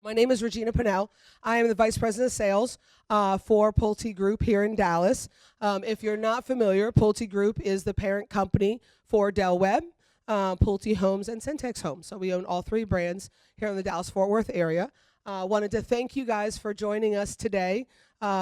My name is Regina Pinnell. I am the Vice President of Sales for Pulte Group here in Dallas. If you're not familiar, Pulte Group is the parent company for Del Webb, Pulte Homes, and Centex Homes. So we own all three brands here in the Dallas-Fort Worth area. Wanted to thank you guys for joining us today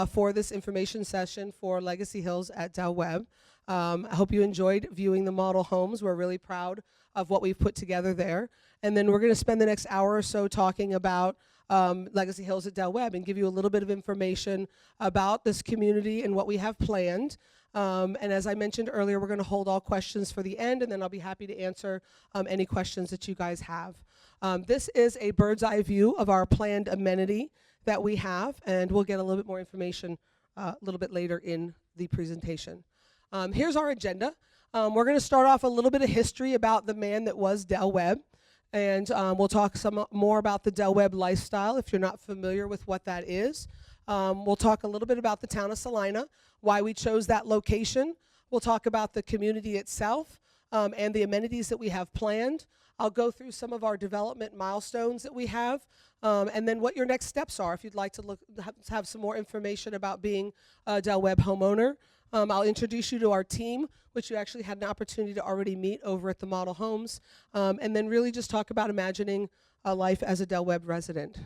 for this information session for Legacy Hills at Del Webb. I hope you enjoyed viewing the model homes. We're really proud of what we've put together there. And then we're going to spend the next hour or so talking about Legacy Hills at Del Webb and give you a little bit of information about this community and what we have planned. And as I mentioned earlier, we're going to hold all questions for the end, and then I'll be happy to answer any questions that you guys have. This is a bird's eye view of our planned amenity that we have, and we'll get a little bit more information a little bit later in the presentation. Here's our agenda. We're going to start off a little bit of history about the man that was Del Webb. And we'll talk some more about the Del Webb lifestyle if you're not familiar with what that is. We'll talk a little bit about the town of Celina, why we chose that location. We'll talk about the community itself and the amenities that we have planned. I'll go through some of our development milestones that we have, and then what your next steps are if you'd like to have some more information about being a Del Webb homeowner. I'll introduce you to our team, which you actually had an opportunity to already meet over at the model homes, and then really just talk about imagining a life as a Del Webb resident.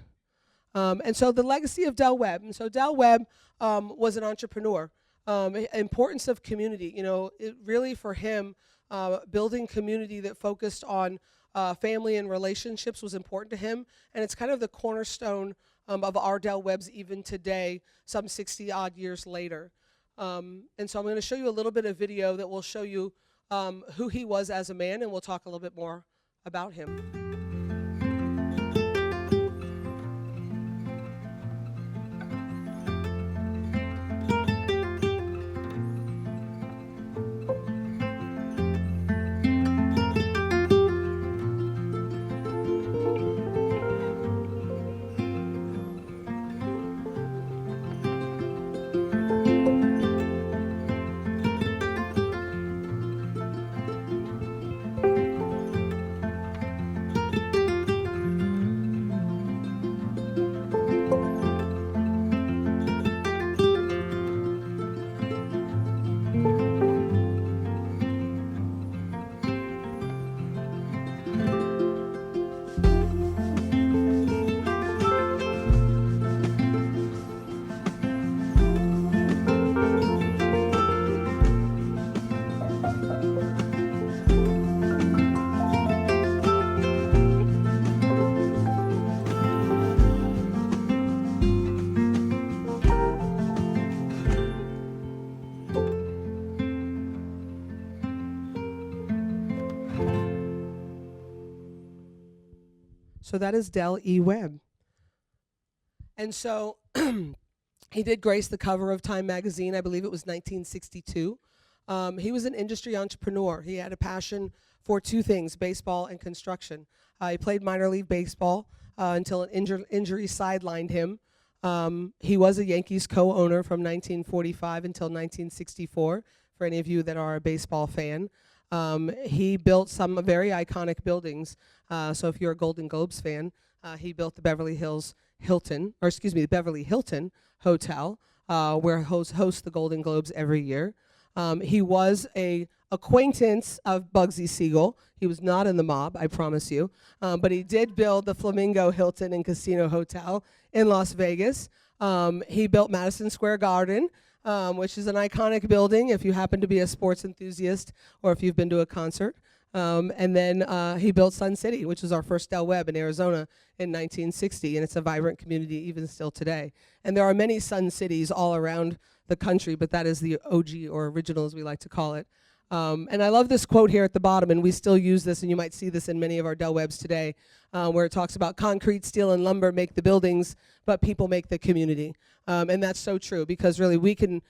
And so the legacy of Del Webb. And so Del Webb was an entrepreneur. Importance of community, it really for him, building community that focused on family and relationships was important to him. And it's kind of the cornerstone of our Del Webbs even today, some 60 odd years later. And so I'm going to show you a little bit of video that will show you who he was as a man, and we'll talk a little bit more about him. So that is Del E. Webb. And so he did grace the cover of Time magazine. I believe it was 1962. He was an industry entrepreneur. He had a passion for two things, baseball and construction. He played minor league baseball until an injury sidelined him. He was a Yankees co-owner from 1945 until 1964, for any of you that are a baseball fan. He built some very iconic buildings. So if you're a Golden Globes fan, he built the Beverly Hilton Hotel, where hosts the Golden Globes every year. He was a acquaintance of Bugsy Siegel. He was not in the mob, I promise you. But he did build the Flamingo Hilton and Casino Hotel in Las Vegas. He built Madison Square Garden, which is an iconic building if you happen to be a sports enthusiast or if you've been to a concert. And then he built Sun City, which is our first Del Webb in Arizona in 1960, and it's a vibrant community even still today. And there are many Sun Cities all around the country, but that is the OG, or original as we like to call it. And I love this quote here at the bottom, and we still use this, and you might see this in many of our Del Webbs today, where it talks about concrete, steel, and lumber make the buildings, but people make the community. And that's so true, because really we can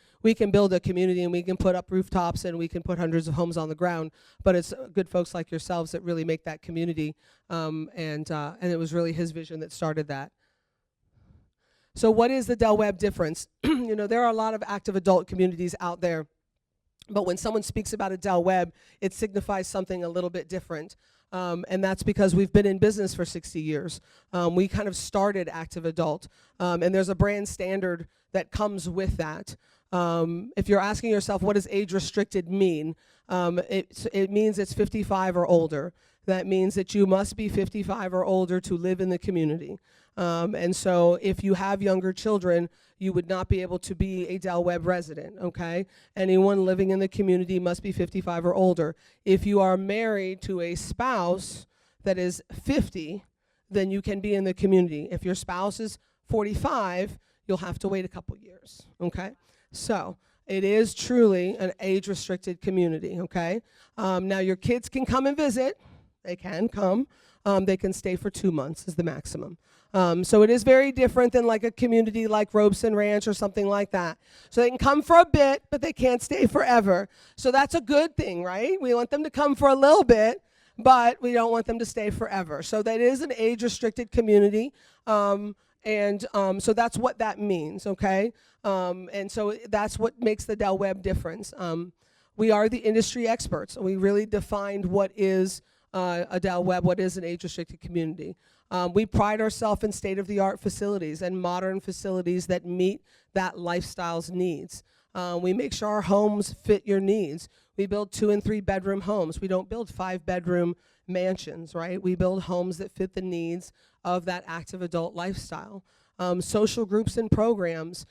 build a community and we can put up rooftops and we can put hundreds of homes on the ground, but it's good folks like yourselves that really make that community. And it was really his vision that started that. So what is the Del Webb difference? There are a lot of active adult communities out there, but when someone speaks about a Del Webb, it signifies something a little bit different. And that's because we've been in business for 60 years. We kind of started active adult, and there's a brand standard that comes with that. If you're asking yourself, what does age restricted mean? It means it's 55 or older. That means that you must be 55 or older to live in the community. And so if you have younger children, you would not be able to be a Del Webb resident, okay? Anyone living in the community must be 55 or older. If you are married to a spouse that is 50, then you can be in the community. If your spouse is 45, you'll have to wait a couple years, okay? So it is truly an age-restricted community, okay? Now your kids can come and visit. They can come. They can stay for 2 months is the maximum. So it is very different than like a community like Robeson Ranch or something like that. So they can come for a bit, but they can't stay forever. So that's a good thing, right? We want them to come for a little bit, but we don't want them to stay forever. So that is an age-restricted community, so that's what that means, okay? And so that's what makes the Del Webb difference. We are the industry experts. We really defined what is a Del Webb, what is an age-restricted community. We pride ourselves in state-of-the-art facilities and modern facilities that meet that lifestyle's needs. We make sure our homes fit your needs. We build 2 and 3 bedroom homes. We don't build 5-bedroom mansions, right? We build homes that fit the needs of that active adult lifestyle. Social groups and programs,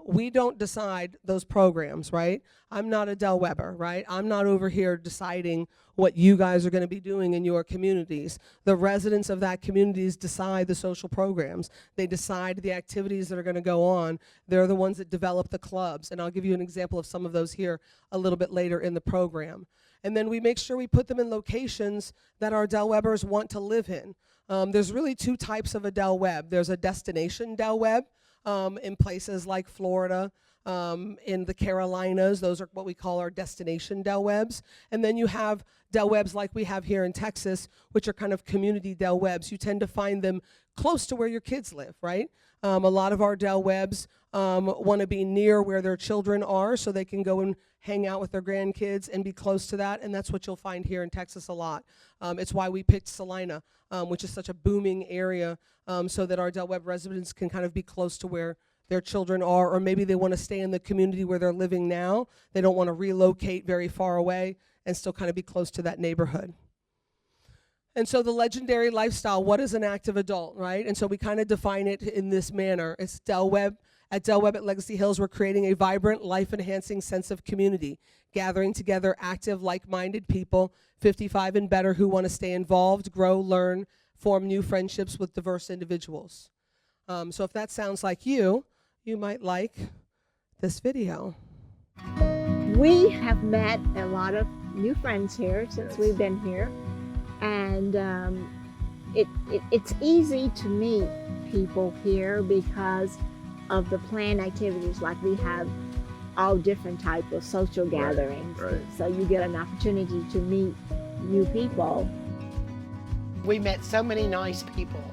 we don't decide those programs, right? I'm not a Del Webber, right? I'm not over here deciding what you guys are going to be doing in your communities. The residents of that communities decide the social programs. They decide the activities that are going to go on. They're the ones that develop the clubs, and I'll give you an example of some of those here a little bit later in the program. And then we make sure we put them in locations that our Del Webbers want to live in. There's really 2 types of a Del Webb. There's a destination Del Webb in places like Florida, in the Carolinas. Those are what we call our destination Del Webbs. And then you have Del Webbs like we have here in Texas, which are kind of community Del Webbs. You tend to find them close to where your kids live, right? A lot of our Del Webbs want to be near where their children are so they can go and hang out with their grandkids and be close to that, and that's what you'll find here in Texas a lot. It's why we picked Celina, which is such a booming area, so that our Del Webb residents can kind of be close to where their children are, or maybe they want to stay in the community where they're living now. They don't want to relocate very far away and still kind of be close to that neighborhood. And so the legendary lifestyle, what is an active adult, right? And so we kind of define it in this manner. It's Del Webb. At Del Webb at Legacy Hills, we're creating a vibrant, life-enhancing sense of community, gathering together active, like-minded people, 55 and better, who want to stay involved, grow, learn, form new friendships with diverse individuals. So if that sounds like you might like this video. We have met a lot of new friends here since we've been here, and it's easy to meet people here because of the planned activities. Like we have all different types of social gatherings, right. So you get an opportunity to meet new people. We met so many nice people.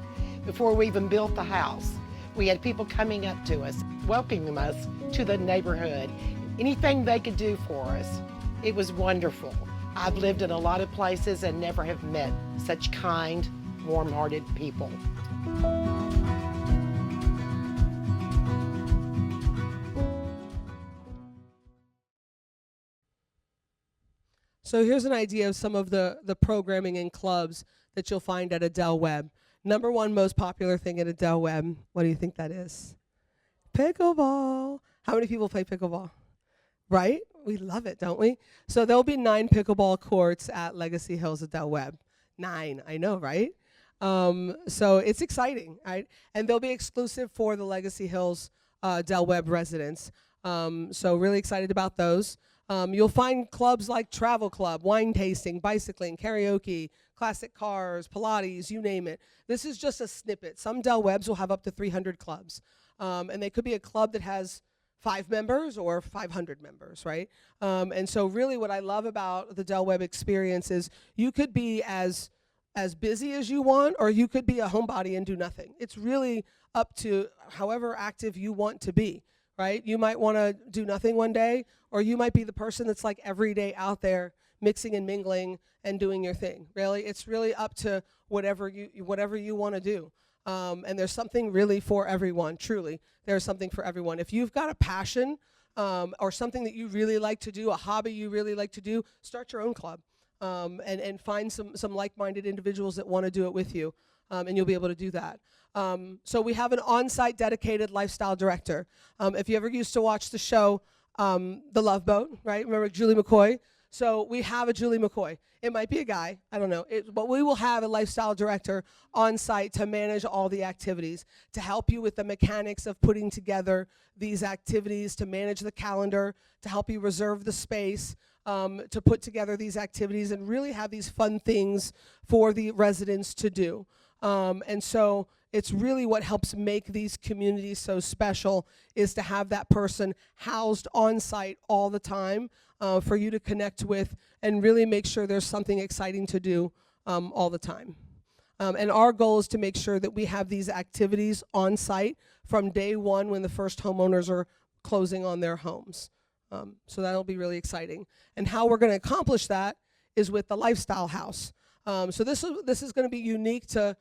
Before we even built the house, we had people coming up to us, welcoming us to the neighborhood. Anything they could do for us, it was wonderful. I've lived in a lot of places and never have met such kind, warm-hearted people. So here's an idea of some of the programming and clubs that you'll find at a Del Webb. Number 1 most popular thing at a Del Webb, what do you think that is? Pickleball. How many people play pickleball? Right? We love it, don't we? So there'll be 9 pickleball courts at Legacy Hills at Del Webb. 9, I know, right? So it's exciting, right? And they'll be exclusive for the Legacy Hills Del Webb residents. So really excited about those. You'll find clubs like Travel Club, wine tasting, bicycling, karaoke, classic cars, Pilates, you name it. This is just a snippet. Some Del Webbs will have up to 300 clubs. And they could be a club that has 5 members or 500 members, right? And so really what I love about the Del Webb experience is you could be as busy as you want, or you could be a homebody and do nothing. It's really up to however active you want to be, right? You might want to do nothing one day, or you might be the person that's like every day out there mixing and mingling and doing your thing. Really, it's really up to whatever you want to do. And there's something really for everyone. Truly, there's something for everyone. If you've got a passion or something that you really like to do, a hobby you really like to do, start your own club and find some like-minded individuals that want to do it with you, and you'll be able to do that. So we have an on-site dedicated lifestyle director. If you ever used to watch the show, The Love Boat, right? Remember Julie McCoy? So we have a Julie McCoy. It might be a guy, I don't know. But we will have a lifestyle director on site to manage all the activities, to help you with the mechanics of putting together these activities, to manage the calendar, to help you reserve the space, to put together these activities and really have these fun things for the residents to do. And so it's really what helps make these communities so special is to have that person housed on site all the time for you to connect with and really make sure there's something exciting to do all the time. And our goal is to make sure that we have these activities on site from day one when the first homeowners are closing on their homes. So that'll be really exciting. And how we're going to accomplish that is with the lifestyle house. So this is going to be unique to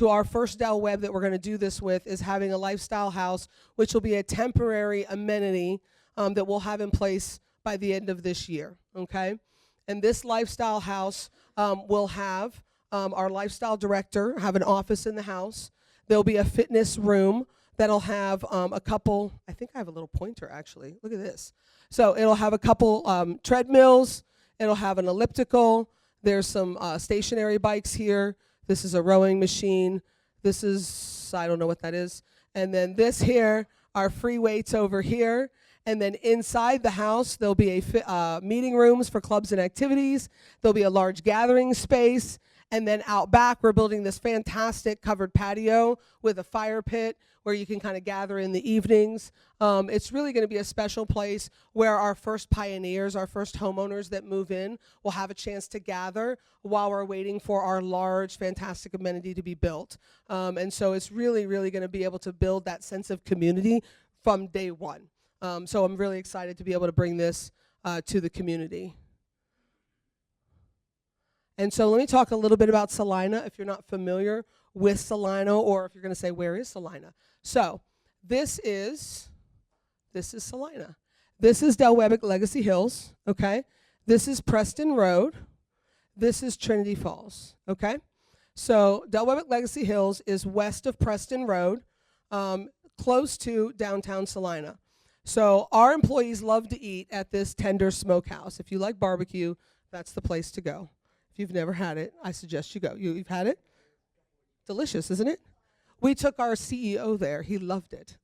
our first Del Webb that we're going to do this with, is having a lifestyle house, which will be a temporary amenity that we'll have in place by the end of this year, okay? And this lifestyle house will have our lifestyle director have an office in the house. There'll be a fitness room that'll have a couple, I think I have a little pointer actually, look at this. So it'll have a couple treadmills, it'll have an elliptical, there's some stationary bikes here. This is a rowing machine. This is, I don't know what that is. And then this here are free weights over here. And then inside the house, there'll be meeting rooms for clubs and activities. There'll be a large gathering space. And then out back, we're building this fantastic covered patio with a fire pit where you can kind of gather in the evenings. It's really going to be a special place where our first pioneers, our first homeowners that move in will have a chance to gather while we're waiting for our large, fantastic amenity to be built. And so it's really, really going to be able to build that sense of community from day one. So I'm really excited to be able to bring this to the community. And so let me talk a little bit about Celina, if you're not familiar with Celina, or if you're going to say, where is Celina? So this is Celina. This is Del Webb at Legacy Hills, okay? This is Preston Road. This is Trinity Falls, okay? So Del Webb at Legacy Hills is west of Preston Road, close to downtown Celina. So our employees love to eat at this Tender Smokehouse. If you like barbecue, that's the place to go. If you've never had it, I suggest you go. You've had it? Delicious, isn't it? We took our CEO there. He loved it.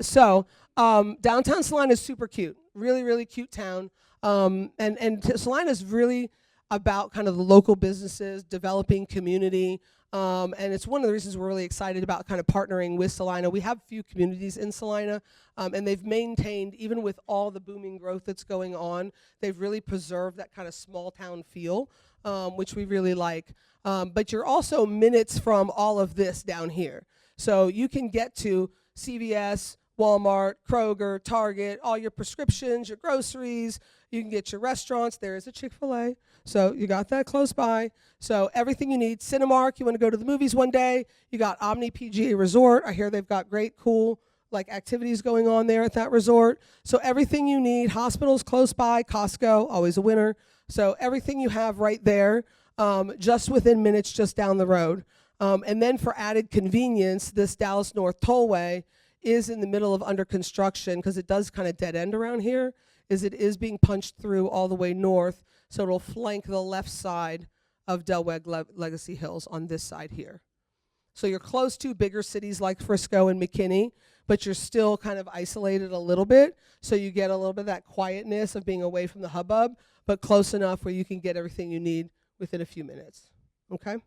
So downtown Celina is super cute. Really, really cute town. And Celina is really about kind of the local businesses, developing community. And it's one of the reasons we're really excited about kind of partnering with Celina. We have a few communities in Celina, and they've maintained, even with all the booming growth that's going on, they've really preserved that kind of small town feel, which we really like. But you're also minutes from all of this down here. So you can get to CVS, Walmart, Kroger, Target, all your prescriptions, your groceries. You can get your restaurants. There is a Chick-fil-A, so you got that close by. So everything you need. Cinemark, you want to go to the movies one day. You got Omni PGA Resort. I hear they've got great, cool activities going on there at that resort. So everything you need. Hospitals close by. Costco, always a winner. So everything you have right there, just within minutes, just down the road. And then for added convenience, this Dallas North Tollway is in the middle of under construction because it does kind of dead end around here. It is being punched through all the way north, so it'll flank the left side of Del Webb Legacy Hills on this side here. So you're close to bigger cities like Frisco and McKinney, but you're still kind of isolated a little bit, so you get a little bit of that quietness of being away from the hubbub, but close enough where you can get everything you need within a few minutes, okay?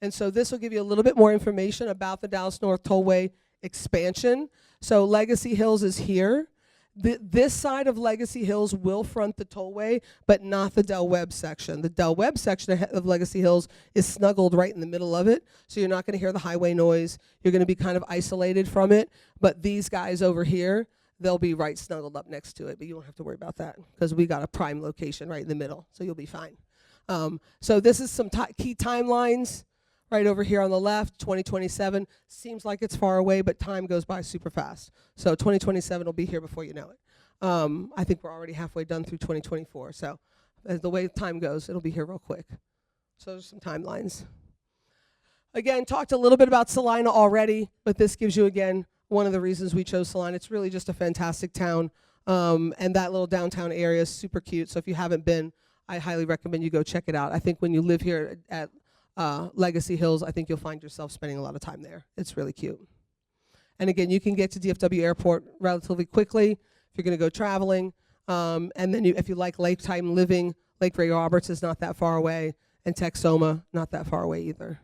And so this will give you a little bit more information about the Dallas North Tollway expansion. So Legacy Hills is here. This side of Legacy Hills will front the tollway, but not the Del Webb section. The Del Webb section of Legacy Hills is snuggled right in the middle of it, so you're not going to hear the highway noise. You're going to be kind of isolated from it. But these guys over here, they'll be right snuggled up next to it, but you won't have to worry about that because we got a prime location right in the middle, so you'll be fine. So this is some key timelines right over here on the left. 2027 seems like it's far away, but time goes by super fast. So 2027 will be here before you know it. I think we're already halfway done through 2024, so as the way time goes, it'll be here real quick. So there's some timelines. Again, talked a little bit about Celina already, but this gives you, again, one of the reasons we chose Celina. It's really just a fantastic town, and that little downtown area is super cute. So if you haven't been, I highly recommend you go check it out. I think when you live here at Legacy Hills, I think you'll find yourself spending a lot of time there. It's really cute. And again, you can get to DFW Airport relatively quickly if you're going to go traveling. And then if you like lifetime living, Lake Ray Roberts is not that far away, and Texoma, not that far away either.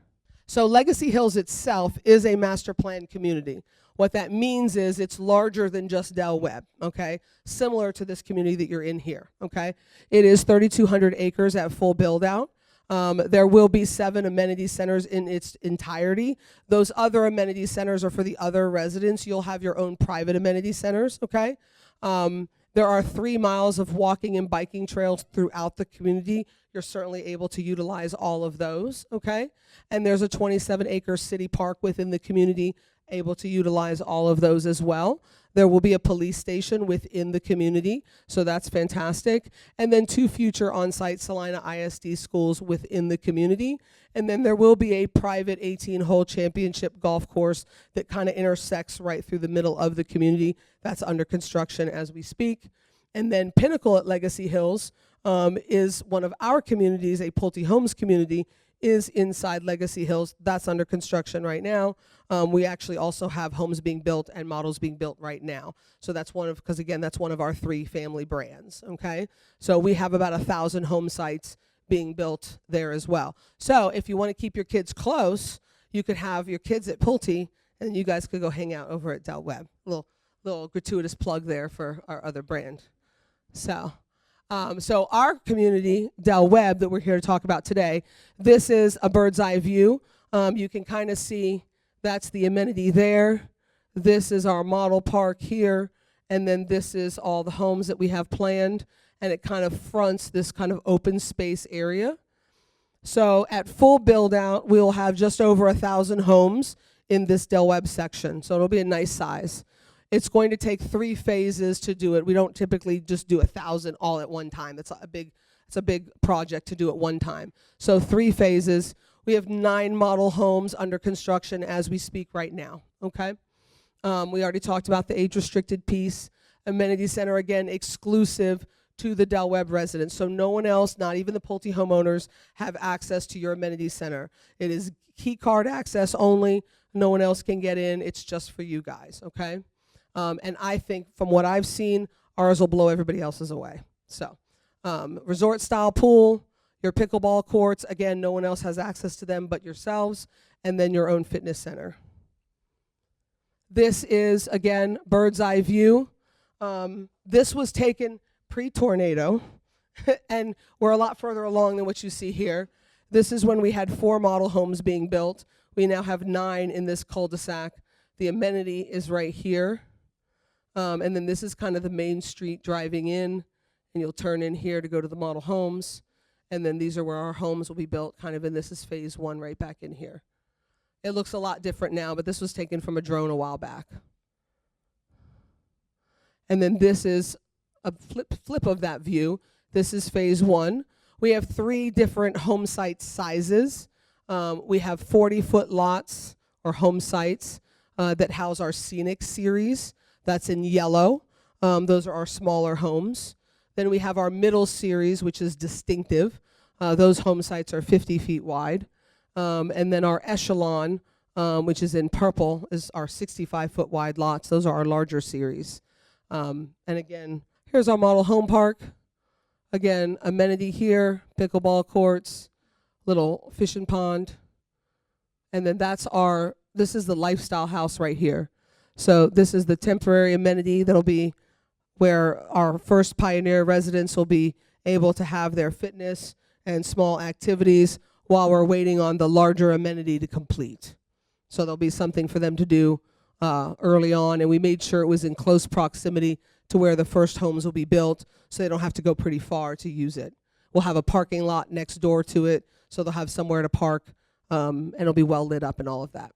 So Legacy Hills itself is a master plan community. What that means is it's larger than just Del Webb, okay? Similar to this community that you're in here, okay? It is 3,200 acres at full build out. There will be 7 amenity centers in its entirety. Those other amenity centers are for the other residents. You'll have your own private amenity centers, okay? There are 3 miles of walking and biking trails throughout the community. You're certainly able to utilize all of those, okay? And there's a 27-acre city park within the community, able to utilize all of those as well. There will be a police station within the community, so that's fantastic. And then 2 future on-site Celina ISD schools within the community. And then there will be a private 18-hole championship golf course that kind of intersects right through the middle of the community. That's under construction as we speak. And then Pinnacle at Legacy Hills is one of our communities, a Pulte Homes community, is inside Legacy Hills. That's under construction right now. We actually also have homes being built and models being built right now. So that's because again, that's one of our 3 family brands, okay? So we have about 1,000 home sites being built there as well. So if you want to keep your kids close, you could have your kids at Pulte, and you guys could go hang out over at Del Webb. Little gratuitous plug there for our other brand. So our community, Del Webb, that we're here to talk about today, this is a bird's eye view. You can kind of see that's the amenity there. This is our model park here. And then this is all the homes that we have planned. And it kind of fronts this kind of open space area. So at full build out, we'll have just over 1,000 homes in this Del Webb section. So it'll be a nice size. It's going to take 3 phases to do it. We don't typically just do 1,000 all at one time. It's a big project to do at one time. So 3 phases. We have 9 model homes under construction as we speak right now, okay? We already talked about the age-restricted piece. Amenity center, again, exclusive to the Del Webb residents. So no one else, not even the Pulte homeowners, have access to your amenity center. It is key card access only. No one else can get in. It's just for you guys, okay? And I think from what I've seen, ours will blow everybody else's away. So resort-style pool, your pickleball courts, again, no one else has access to them but yourselves, and then your own fitness center. This is, again, bird's eye view. This was taken pre-tornado, and we're a lot further along than what you see here. This is when we had 4 model homes being built. We now have 9 in this cul-de-sac. The amenity is right here. And then this is kind of the main street driving in, and you'll turn in here to go to the model homes. And then these are where our homes will be built, kind of, and this is phase 1 right back in here. It looks a lot different now, but this was taken from a drone a while back. And then this is a flip of that view. This is phase 1. We have 3 different home site sizes. We have 40-foot lots or home sites that house our Scenic series. That's in yellow. Those are our smaller homes. Then we have our middle series, which is distinctive. Those home sites are 50 feet wide. And then our echelon, which is in purple, is our 65-foot wide lots. Those are our larger series. And again, here's our model home park. Again, amenity here, pickleball courts, little fishing pond. And then this is the lifestyle house right here. So this is the temporary amenity that'll be where our first pioneer residents will be able to have their fitness and small activities while we're waiting on the larger amenity to complete. So there'll be something for them to do early on, and we made sure it was in close proximity to where the first homes will be built, so they don't have to go pretty far to use it. We'll have a parking lot next door to it, so they'll have somewhere to park, and it'll be well lit up and all of that.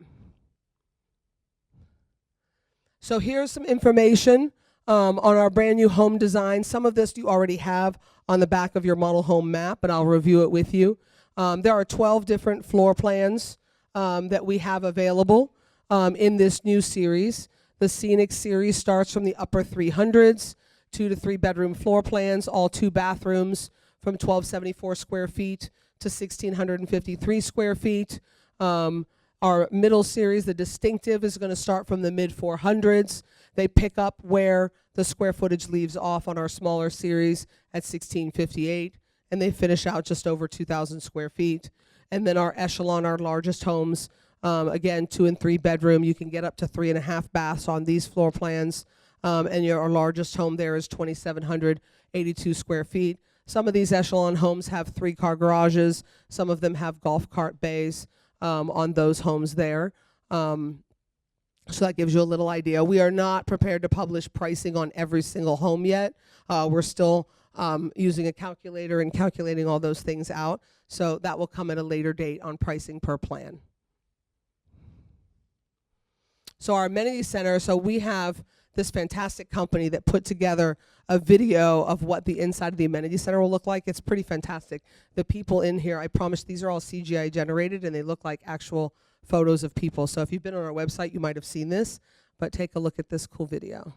So here's some information on our brand new home design. Some of this you already have on the back of your model home map, but I'll review it with you. There are 12 different floor plans that we have available in this new series. The Scenic series starts from the upper 300s, 2 to 3 bedroom floor plans, all 2 bathrooms from 1274 square feet to 1653 square feet. Our middle series, the Distinctive, is going to start from the mid 400s. They pick up where the square footage leaves off on our smaller series at 1658, and they finish out just over 2,000 square feet. And then our Echelon, our largest homes, again, 2 and 3 bedroom. You can get up to 3.5 baths on these floor plans, and our largest home there is 2,782 square feet. Some of these Echelon homes have 3-car garages. Some of them have golf cart bays on those homes there. So that gives you a little idea. We are not prepared to publish pricing on every single home yet. We're still using a calculator and calculating all those things out. So that will come at a later date on pricing per plan. So our amenity center, so we have this fantastic company that put together a video of what the inside of the amenity center will look like. It's pretty fantastic. The people in here, I promise these are all CGI generated and they look like actual photos of people. So if you've been on our website, you might have seen this, but take a look at this cool video.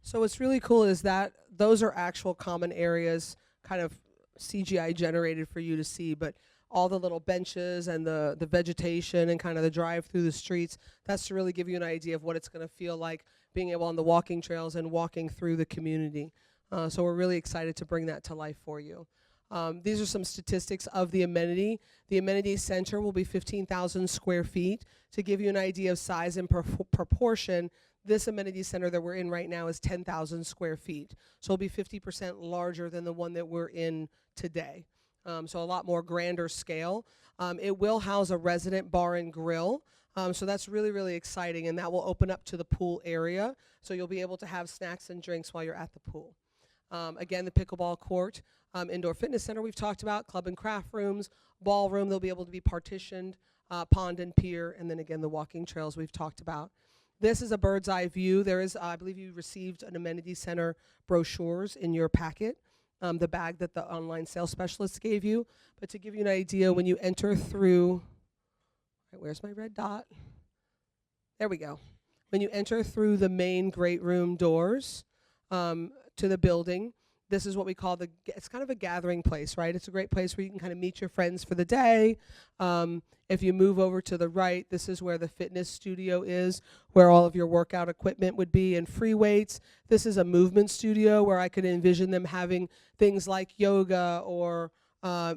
So what's really cool is that those are actual common areas, kind of CGI generated for you to see, but all the little benches and the vegetation and kind of the drive through the streets. That's to really give you an idea of what it's going to feel like being able on the walking trails and walking through the community. So we're really excited to bring that to life for you. These are some statistics of the amenity. The amenity center will be 15,000 square feet. To give you an idea of size and proportion, this amenity center that we're in right now is 10,000 square feet. So it'll be 50% larger than the one that we're in today. So a lot more grander scale. It will house a resident bar and grill. So that's really, really exciting, and that will open up to the pool area. So you'll be able to have snacks and drinks while you're at the pool. Again, the pickleball court, indoor fitness center we've talked about, club and craft rooms, ballroom, they'll be able to be partitioned, pond and pier, and then again the walking trails we've talked about. This is a bird's eye view. There is, I believe you received an amenity center brochures in your packet, the bag that the online sales specialist gave you. But to give you an idea, when you enter through, right, where's my red dot? There we go. When you enter through the main great room doors to the building, this is what we call it's kind of a gathering place, right? It's a great place where you can kind of meet your friends for the day. If you move over to the right, this is where the fitness studio is, where all of your workout equipment would be and free weights. This is a movement studio where I could envision them having things like yoga or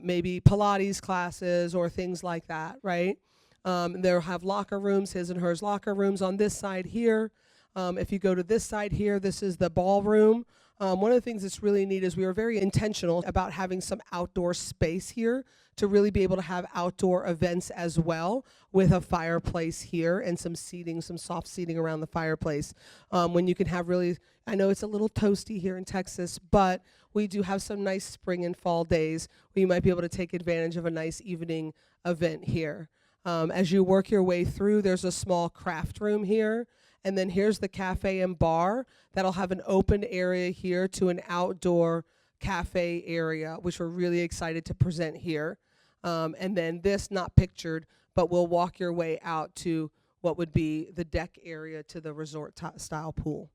maybe Pilates classes or things like that, right? They'll have locker rooms, his and hers locker rooms on this side here. If you go to this side here, this is the ballroom. One of the things that's really neat is we were very intentional about having some outdoor space here to really be able to have outdoor events as well, with a fireplace here and some seating, some soft seating around the fireplace. When you can have really, I know it's a little toasty here in Texas, but we do have some nice spring and fall days where you might be able to take advantage of a nice evening event here. As you work your way through, there's a small craft room here. And then here's the cafe and bar that'll have an open area here to an outdoor cafe area, which we're really excited to present here. And then this, not pictured, but we'll walk your way out to what would be the deck area to the resort style pool.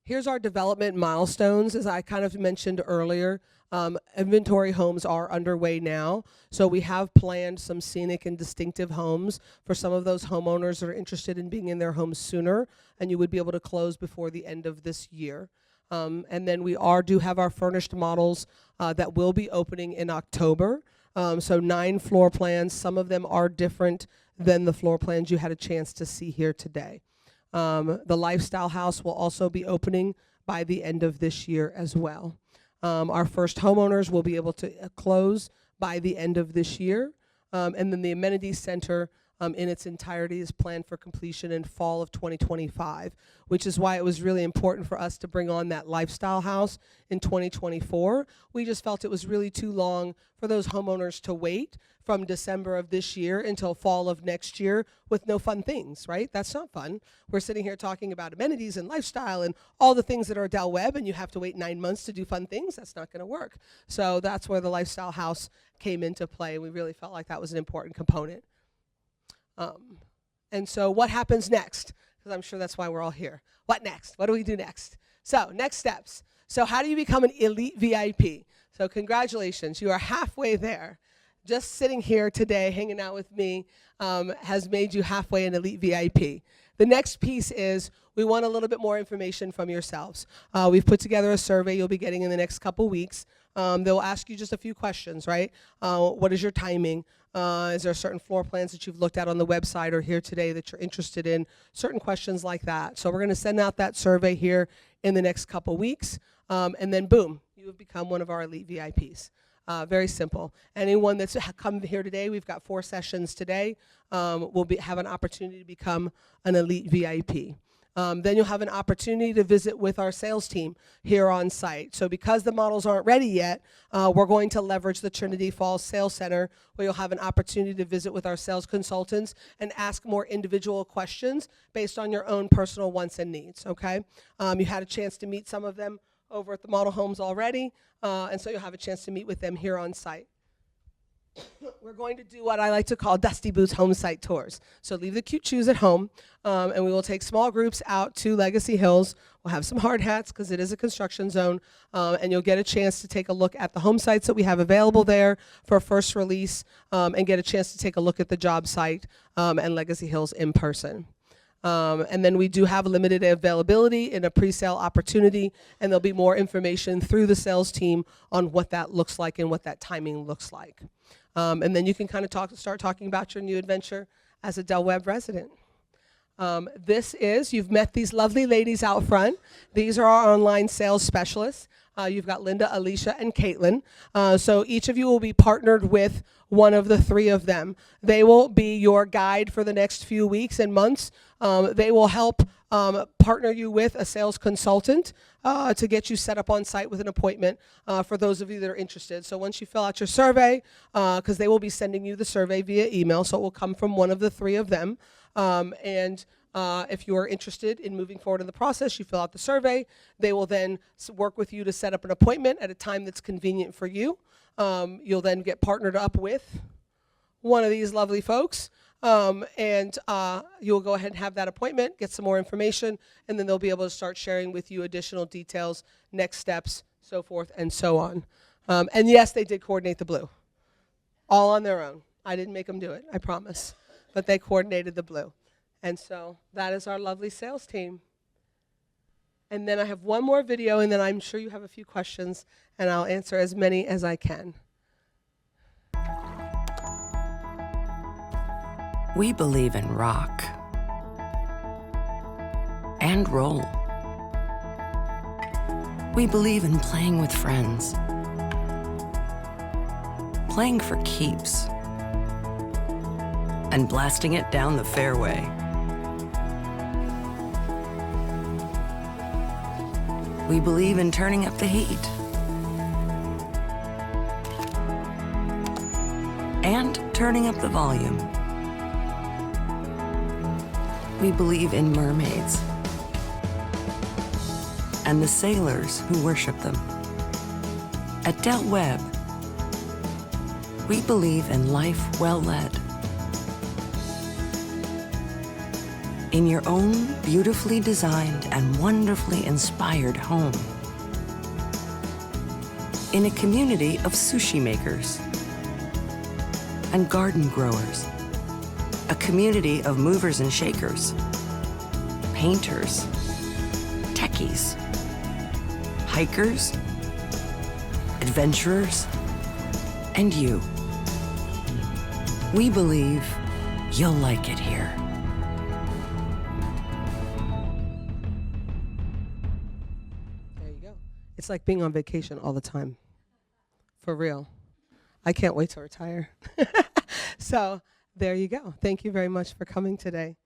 Here's our development milestones. As I kind of mentioned earlier, inventory homes are underway now. So we have planned some scenic and distinctive homes for some of those homeowners that are interested in being in their homes sooner, and you would be able to close before the end of this year. And then we do have our furnished models that will be opening in October. So 9 floor plans. Some of them are different than the floor plans you had a chance to see here today. The lifestyle house will also be opening by the end of this year as well. Our first homeowners will be able to close by the end of this year. And then the amenity center in its entirety is planned for completion in fall of 2025, which is why it was really important for us to bring on that lifestyle house in 2024. We just felt it was really too long for those homeowners to wait from December of this year until fall of next year with no fun things, right? That's not fun. We're sitting here talking about amenities and lifestyle and all the things that are Del Webb, and you have to wait 9 months to do fun things. That's not going to work. So that's where the lifestyle house came into play. We really felt like that was an important component. And so what happens next? Because I'm sure that's why we're all here. What next? What do we do next? So next steps. So how do you become an elite VIP? So congratulations, you are halfway there. Just sitting here today, hanging out with me, has made you halfway an elite VIP. The next piece is we want a little bit more information from yourselves. We've put together a survey you'll be getting in the next couple weeks. They'll ask you just a few questions, right? What is your timing? Is there certain floor plans that you've looked at on the website or here today that you're interested in? Certain questions like that. So we're going to send out that survey here in the next couple weeks. And then boom, you have become one of our elite VIPs. Very simple. Anyone that's come here today, we've got 4 sessions today, will have an opportunity to become an elite VIP. Then you'll have an opportunity to visit with our sales team here on site. So because the models aren't ready yet, we're going to leverage the Trinity Falls Sales Center, where you'll have an opportunity to visit with our sales consultants and ask more individual questions based on your own personal wants and needs, okay? You had a chance to meet some of them over at the model homes already, and so you'll have a chance to meet with them here on site. we're going to do what I like to call Dusty Boots home site tours. So leave the cute shoes at home, and we will take small groups out to Legacy Hills. We'll have some hard hats because it is a construction zone, and you'll get a chance to take a look at the home sites that we have available there for first release, and get a chance to take a look at the job site and Legacy Hills in person. And then we do have limited availability in a pre-sale opportunity, and there'll be more information through the sales team on what that looks like and what that timing looks like. And then you can kind of start talking about your new adventure as a Del Webb resident. You've met these lovely ladies out front. These are our online sales specialists. You've got Linda, Alicia, and Caitlin. So each of you will be partnered with one of the three of them. They will be your guide for the next few weeks and months. They will help partner you with a sales consultant to get you set up on site with an appointment for those of you that are interested. So once you fill out your survey, because they will be sending you the survey via email, so it will come from one of the three of them. If you are interested in moving forward in the process, you fill out the survey. They will then work with you to set up an appointment at a time that's convenient for you. You'll then get partnered up with one of these lovely folks, and you'll go ahead and have that appointment, get some more information, and then they'll be able to start sharing with you additional details, next steps, so forth and so on. And yes, they did coordinate the blue, all on their own. I didn't make them do it, I promise, but they coordinated the blue. And so that is our lovely sales team. And then I have one more video, and then I'm sure you have a few questions, and I'll answer as many as I can. We believe in rock and roll. We believe in playing with friends, playing for keeps, and blasting it down the fairway. We believe in turning up the heat and turning up the volume. We believe in mermaids and the sailors who worship them. At Del Webb, we believe in life well led. In your own beautifully designed and wonderfully inspired home. In a community of sushi makers and garden growers. A community of movers and shakers, painters, techies, hikers, adventurers, and you. We believe you'll like it here. It's like being on vacation all the time. For real. I can't wait to retire. So there you go. Thank you very much for coming today.